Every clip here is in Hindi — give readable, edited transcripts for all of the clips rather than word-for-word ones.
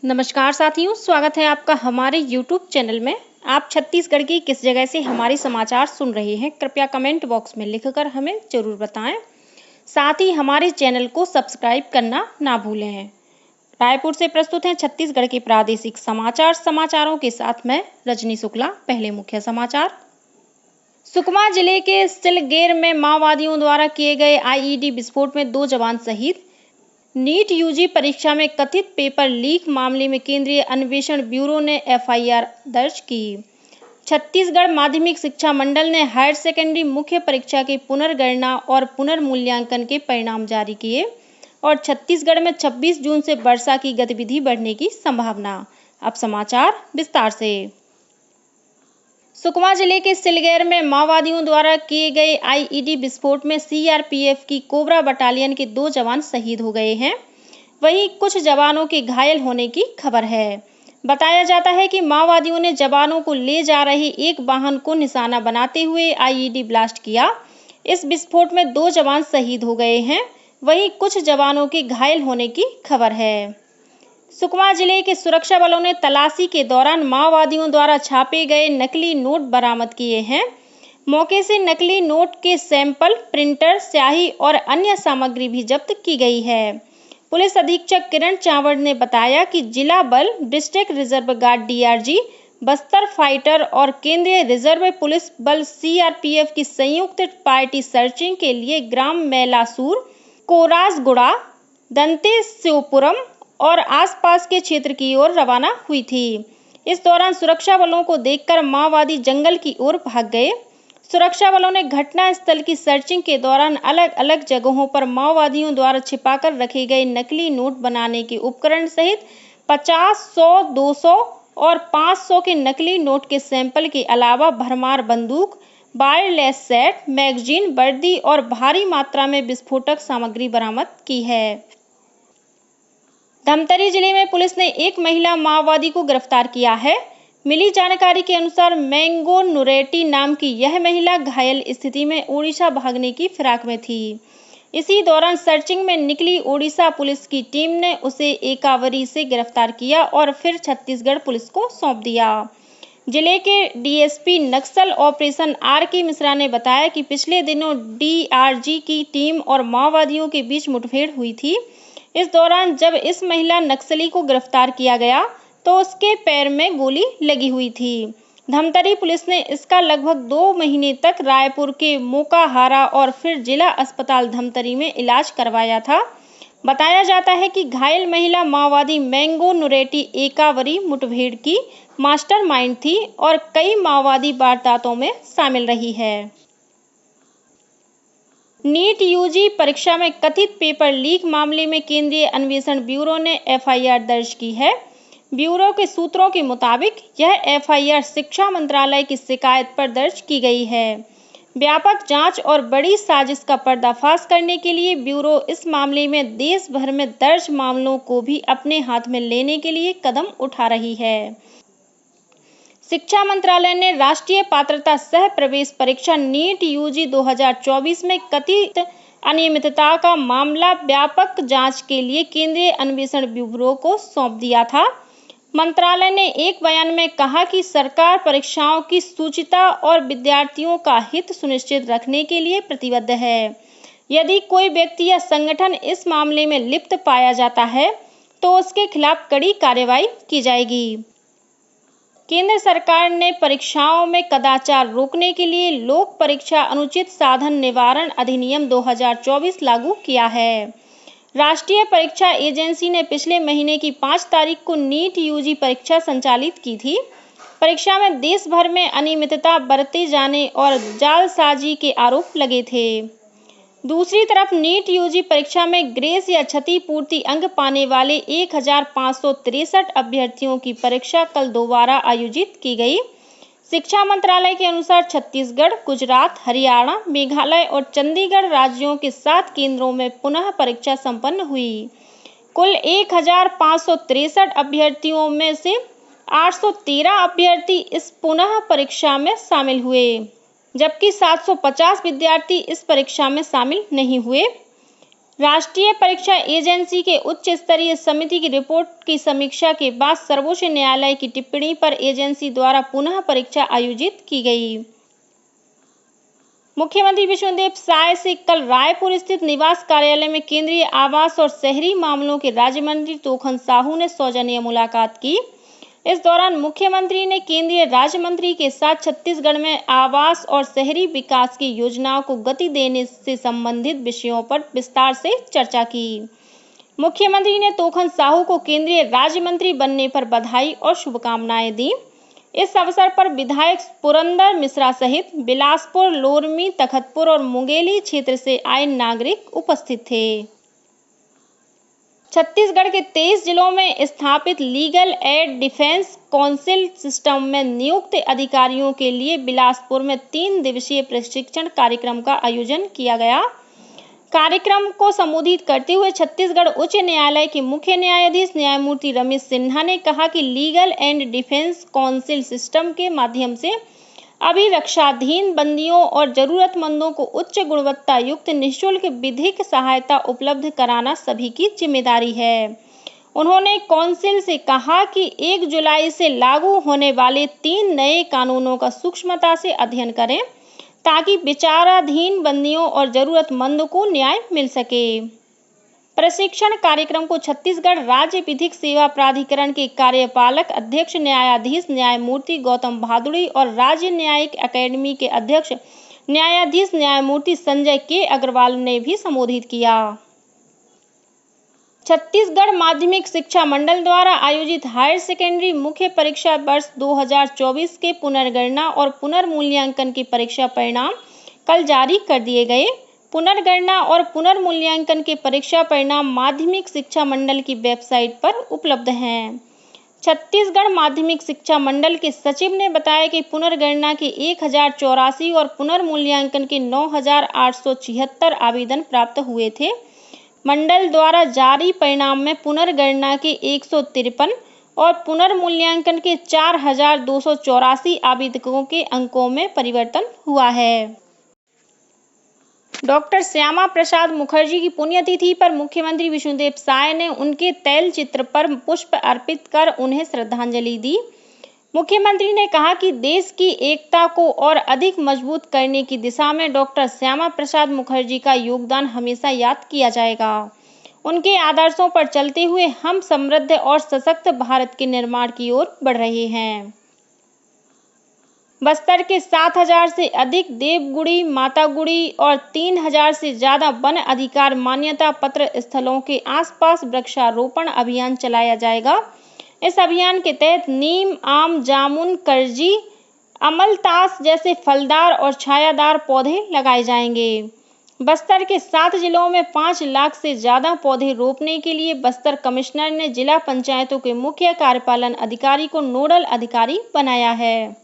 नमस्कार साथियों, स्वागत है आपका हमारे YouTube चैनल में। आप छत्तीसगढ़ की किस जगह से हमारे समाचार सुन रहे हैं, कृपया कमेंट बॉक्स में लिखकर हमें ज़रूर बताएं। साथ ही हमारे चैनल को सब्सक्राइब करना ना भूलें। रायपुर से प्रस्तुत हैं छत्तीसगढ़ के प्रादेशिक समाचारों के साथ मैं रजनी शुक्ला। पहले मुख्य समाचार। सुकमा जिले के सिलगेर में माओवादियों द्वारा किए गए आईईडी विस्फोट में 2 जवान शहीद। नीट यूजी परीक्षा में कथित पेपर लीक मामले में केंद्रीय अन्वेषण ब्यूरो ने एफआईआर दर्ज की। छत्तीसगढ़ माध्यमिक शिक्षा मंडल ने हायर सेकेंडरी मुख्य परीक्षा की पुनर्गणना और पुनर्मूल्यांकन के परिणाम जारी किए और छत्तीसगढ़ में 26 जून से वर्षा की गतिविधि बढ़ने की संभावना। अब समाचार विस्तार से। सुकमा जिले के सिलगेर में माओवादियों द्वारा किए गए आईईडी विस्फोट में सीआरपीएफ की कोबरा बटालियन के 2 जवान शहीद हो गए हैं। वहीं कुछ जवानों के घायल होने की खबर है। बताया जाता है कि माओवादियों ने जवानों को ले जा रहे एक वाहन को निशाना बनाते हुए आईईडी ब्लास्ट किया। इस विस्फोट में 2 जवान शहीद हो गए हैं। वहीं कुछ जवानों के घायल होने की खबर है। सुकमा जिले के सुरक्षा बलों ने तलाशी के दौरान माओवादियों द्वारा छापे गए नकली नोट बरामद किए हैं। मौके से नकली नोट के सैंपल, प्रिंटर, स्याही और अन्य सामग्री भी जब्त की गई है। पुलिस अधीक्षक किरण चावड़ ने बताया कि जिला बल, district reserve guard DRG, Bastar fighter और केंद्रीय रिजर्व पुलिस बल सीआरपीएफ की संयुक्त पार्टी सर्चिंग के लिए ग्राम मैलासूर, कोरासगुड़ा, दंतेश्वपुरम और आसपास के क्षेत्र की ओर रवाना हुई थी। इस दौरान सुरक्षा बलों को देखकर माओवादी जंगल की ओर भाग गए। सुरक्षा बलों ने घटनास्थल की सर्चिंग के दौरान अलग अलग जगहों पर माओवादियों द्वारा छिपाकर रखे गए नकली नोट बनाने के उपकरण सहित 50, 100, 200 और 500 के नकली नोट के सैंपल के अलावा भरमार बंदूक, वायरलेस सेट, मैगजीन, वर्दी और भारी मात्रा में विस्फोटक सामग्री बरामद की है। धमतरी जिले में पुलिस ने एक महिला माओवादी को गिरफ्तार किया है। मिली जानकारी के अनुसार मैंगो नुरेटी नाम की यह महिला घायल स्थिति में ओडिशा भागने की फिराक में थी। इसी दौरान सर्चिंग में निकली ओडिशा पुलिस की टीम ने उसे एकावरी से गिरफ्तार किया और फिर छत्तीसगढ़ पुलिस को सौंप दिया। जिले के डीएसपी नक्सल ऑपरेशन आर.के. मिश्रा ने बताया कि पिछले दिनों डीआरजी की टीम और माओवादियों के बीच मुठभेड़ हुई थी। इस दौरान जब इस महिला नक्सली को गिरफ्तार किया गया तो उसके पैर में गोली लगी हुई थी। धमतरी पुलिस ने इसका लगभग 2 महीने तक रायपुर के मोकाहारा और फिर जिला अस्पताल धमतरी में इलाज करवाया था। बताया जाता है कि घायल महिला माओवादी मैंगो नुरेटी एकावरी मुठभेड़ की मास्टरमाइंड थी और कई माओवादी वारदातों में शामिल रही है। नीट यूजी परीक्षा में कथित पेपर लीक मामले में केंद्रीय अन्वेषण ब्यूरो ने एफआईआर दर्ज की है। ब्यूरो के सूत्रों के मुताबिक यह एफआईआर शिक्षा मंत्रालय की शिकायत पर दर्ज की गई है। व्यापक जांच और बड़ी साजिश का पर्दाफाश करने के लिए ब्यूरो इस मामले में देश भर में दर्ज मामलों को भी अपने हाथ में लेने के लिए कदम उठा रही है। शिक्षा मंत्रालय ने राष्ट्रीय पात्रता सह प्रवेश परीक्षा नीट यूजी 2024 में कथित अनियमितता का मामला व्यापक जांच के लिए केंद्रीय अन्वेषण ब्यूरो को सौंप दिया था। मंत्रालय ने एक बयान में कहा कि सरकार परीक्षाओं की शुचिता और विद्यार्थियों का हित सुनिश्चित रखने के लिए प्रतिबद्ध है। यदि कोई व्यक्ति या संगठन इस मामले में लिप्त पाया जाता है तो उसके खिलाफ कड़ी कार्रवाई की जाएगी। केंद्र सरकार ने परीक्षाओं में कदाचार रोकने के लिए लोक परीक्षा अनुचित साधन निवारण अधिनियम 2024 लागू किया है। राष्ट्रीय परीक्षा एजेंसी ने पिछले महीने की 5 तारीख को नीट यूजी परीक्षा संचालित की थी। परीक्षा में देश भर में अनियमितता बरते जाने और जालसाजी के आरोप लगे थे। दूसरी तरफ नीट यूजी परीक्षा में ग्रेस या क्षतिपूर्ति अंक पाने वाले 1563 अभ्यर्थियों की परीक्षा कल दोबारा आयोजित की गई। शिक्षा मंत्रालय के अनुसार छत्तीसगढ़, गुजरात, हरियाणा, मेघालय और चंडीगढ़ राज्यों के 7 केंद्रों में पुनः परीक्षा संपन्न हुई। कुल 1563 अभ्यर्थियों में से 813 अभ्यर्थी इस पुनः परीक्षा में शामिल हुए, जबकि 750 विद्यार्थी इस परीक्षा में शामिल नहीं हुए। राष्ट्रीय परीक्षा एजेंसी के उच्च स्तरीय समिति की रिपोर्ट की समीक्षा के बाद सर्वोच्च न्यायालय की टिप्पणी पर एजेंसी द्वारा पुनः परीक्षा आयोजित की गई। मुख्यमंत्री विष्णुदेव साय से कल रायपुर स्थित निवास कार्यालय में केंद्रीय आवास और शहरी मामलों के राज्य मंत्री तोखन साहू ने सौजन्य मुलाकात की। इस दौरान मुख्यमंत्री ने केंद्रीय राज्य मंत्री के साथ छत्तीसगढ़ में आवास और शहरी विकास की योजनाओं को गति देने से संबंधित विषयों पर विस्तार से चर्चा की। मुख्यमंत्री ने तोखन साहू को केंद्रीय राज्य मंत्री बनने पर बधाई और शुभकामनाएं दी। इस अवसर पर विधायक पुरंदर मिश्रा सहित बिलासपुर, लोरमी, तखतपुर और मुंगेली क्षेत्र से आए नागरिक उपस्थित थे। छत्तीसगढ़ के 23 जिलों में स्थापित legal aid defence council system में नियुक्त अधिकारियों के लिए बिलासपुर में 3 दिवसीय प्रशिक्षण कार्यक्रम का आयोजन किया गया। कार्यक्रम को संबोधित करते हुए छत्तीसगढ़ उच्च न्यायालय के मुख्य न्यायाधीश न्यायमूर्ति रमेश सिन्हा ने कहा कि legal and defence council system के माध्यम से अभिरक्षाधीन बंदियों और जरूरतमंदों को उच्च गुणवत्ता युक्त निःशुल्क विधिक सहायता उपलब्ध कराना सभी की जिम्मेदारी है। उन्होंने काउंसिल से कहा कि 1 जुलाई से लागू होने वाले 3 नए कानूनों का सूक्ष्मता से अध्ययन करें ताकि विचाराधीन बंदियों और जरूरतमंदों को न्याय मिल सके। प्रशिक्षण कार्यक्रम को छत्तीसगढ़ राज्य विधिक सेवा प्राधिकरण के कार्यपालक अध्यक्ष न्यायाधीश न्यायमूर्ति गौतम भादुड़ी और राज्य न्यायिक अकादमी के अध्यक्ष न्यायाधीश न्यायमूर्ति संजय के अग्रवाल ने भी संबोधित किया। छत्तीसगढ़ माध्यमिक शिक्षा मंडल द्वारा आयोजित हायर सेकेंडरी मुख्य परीक्षा वर्ष 2024 के पुनर्गणना और पुनर्मूल्यांकन की परीक्षा परिणाम कल जारी कर दिए गए। पुनर्गणना और पुनर्मूल्यांकन के परीक्षा परिणाम माध्यमिक शिक्षा मंडल की वेबसाइट पर उपलब्ध हैं। छत्तीसगढ़ माध्यमिक शिक्षा मंडल के सचिव ने बताया कि पुनर्गणना के 1084 और पुनर्मूल्यांकन के 9876 आवेदन प्राप्त हुए थे। मंडल द्वारा जारी परिणाम में पुनर्गणना के 153 और पुनर्मूल्यांकन के 4284 आवेदकों के अंकों में परिवर्तन हुआ है। डॉक्टर श्यामा प्रसाद मुखर्जी की पुण्यतिथि पर मुख्यमंत्री विष्णुदेव साय ने उनके तैलचित्र पर पुष्प अर्पित कर उन्हें श्रद्धांजलि दी। मुख्यमंत्री ने कहा कि देश की एकता को और अधिक मजबूत करने की दिशा में डॉक्टर श्यामा प्रसाद मुखर्जी का योगदान हमेशा याद किया जाएगा। उनके आदर्शों पर चलते हुए हम समृद्ध और सशक्त भारत के निर्माण की ओर बढ़ रहे हैं। बस्तर के 7000 से अधिक देवगुड़ी, मातागुड़ी और 3000 से ज्यादा वन अधिकार मान्यता पत्र स्थलों के आसपास वृक्षारोपण अभियान चलाया जाएगा। इस अभियान के तहत नीम, आम, जामुन, करजी, अमलतास जैसे फलदार और छायादार पौधे लगाए जाएंगे। बस्तर के 7 जिलों में 5 लाख से ज्यादा पौधे रोपने के लिए बस्तर कमिश्नर ने जिला पंचायतों के मुख्य कार्यपालन अधिकारी को नोडल अधिकारी बनाया है।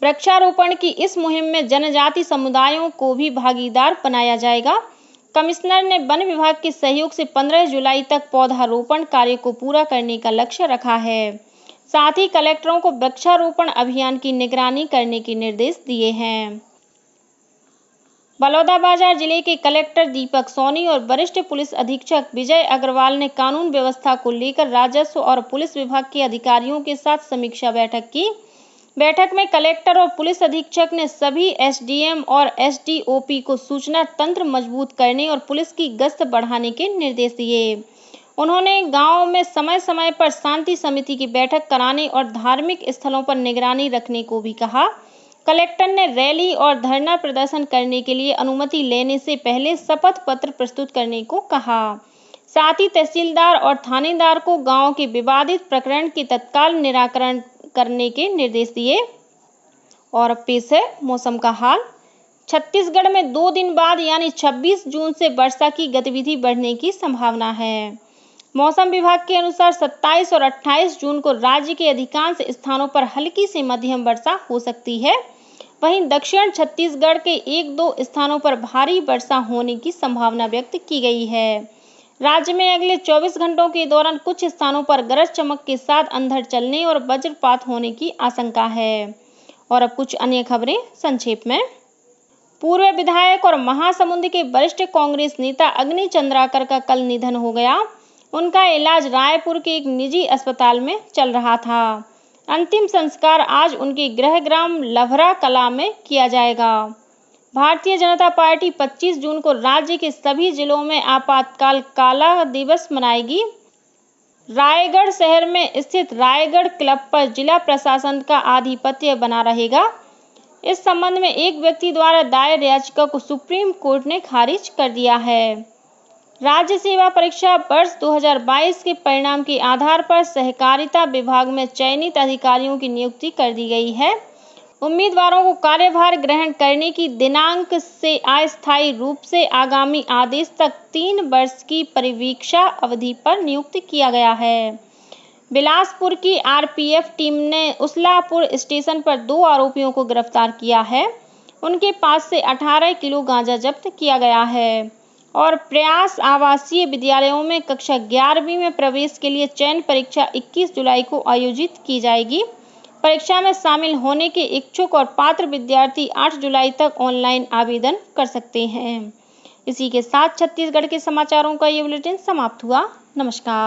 वृक्षारोपण की इस मुहिम में जनजाति समुदायों को भी भागीदार बनाया जाएगा। कमिश्नर ने वन विभाग के सहयोग से 15 जुलाई तक पौधारोपण कार्य को पूरा करने का लक्ष्य रखा है। साथ ही कलेक्टरों को वृक्षारोपण अभियान की निगरानी करने के निर्देश दिए हैं। बलौदाबाजार जिले के कलेक्टर दीपक सोनी और वरिष्ठ पुलिस अधीक्षक विजय अग्रवाल ने कानून व्यवस्था को लेकर राजस्व और पुलिस विभाग के अधिकारियों के साथ समीक्षा बैठक की। बैठक में कलेक्टर और पुलिस अधीक्षक ने सभी एसडीएम और एसडीओपी को सूचना तंत्र मजबूत करने और पुलिस की गश्त बढ़ाने के निर्देश दिए। उन्होंने गांवों में समय समय पर शांति समिति की बैठक कराने और धार्मिक स्थलों पर निगरानी रखने को भी कहा। कलेक्टर ने रैली और धरना प्रदर्शन करने के लिए अनुमति लेने से पहले शपथ पत्र प्रस्तुत करने को कहा। साथ ही तहसीलदार और थानेदार को गांव के विवादित प्रकरण के तत्काल निराकरण करने के निर्देश दिए। और अब पेश है मौसम का हाल। छत्तीसगढ़ में 2 दिन बाद यानी 26 जून से वर्षा की गतिविधि बढ़ने की संभावना है। मौसम विभाग के अनुसार 27 और 28 जून को राज्य के अधिकांश स्थानों पर हल्की से मध्यम वर्षा हो सकती है। वहीं दक्षिण छत्तीसगढ़ के 1-2 स्थानों पर भारी वर्षा होने की संभावना व्यक्त की गई है। राज्य में अगले 24 घंटों के दौरान कुछ स्थानों पर गरज चमक के साथ अंधड़ चलने और वज्रपात होने की आशंका है। और अब कुछ अन्य खबरें संक्षेप में। पूर्व विधायक और महासमुंद के वरिष्ठ कांग्रेस नेता अग्नि चंद्राकर का कल निधन हो गया। उनका इलाज रायपुर के एक निजी अस्पताल में चल रहा था। अंतिम संस्कार आज उनके गृह ग्राम लभरा कला में किया जाएगा। भारतीय जनता पार्टी 25 जून को राज्य के सभी जिलों में आपातकाल काला दिवस मनाएगी। रायगढ़ शहर में स्थित रायगढ़ क्लब पर जिला प्रशासन का आधिपत्य बना रहेगा। इस संबंध में एक व्यक्ति द्वारा दायर याचिका को सुप्रीम कोर्ट ने खारिज कर दिया है। राज्य सेवा परीक्षा वर्ष 2022 के परिणाम के आधार पर सहकारिता विभाग में चयनित अधिकारियों की नियुक्ति कर दी गई है। उम्मीदवारों को कार्यभार ग्रहण करने की दिनांक से अस्थायी रूप से आगामी आदेश तक 3 वर्ष की परिवीक्षा अवधि पर नियुक्त किया गया है। बिलासपुर की आरपीएफ टीम ने उसलापुर स्टेशन पर 2 आरोपियों को गिरफ्तार किया है। उनके पास से 18 किलो गांजा जब्त किया गया है। और प्रयास आवासीय विद्यालयों में कक्षा 11वीं में प्रवेश के लिए चयन परीक्षा 21 जुलाई को आयोजित की जाएगी। परीक्षा में शामिल होने के इच्छुक और पात्र विद्यार्थी 8 जुलाई तक ऑनलाइन आवेदन कर सकते हैं। इसी के साथ छत्तीसगढ़ के समाचारों का ये बुलेटिन समाप्त हुआ। नमस्कार।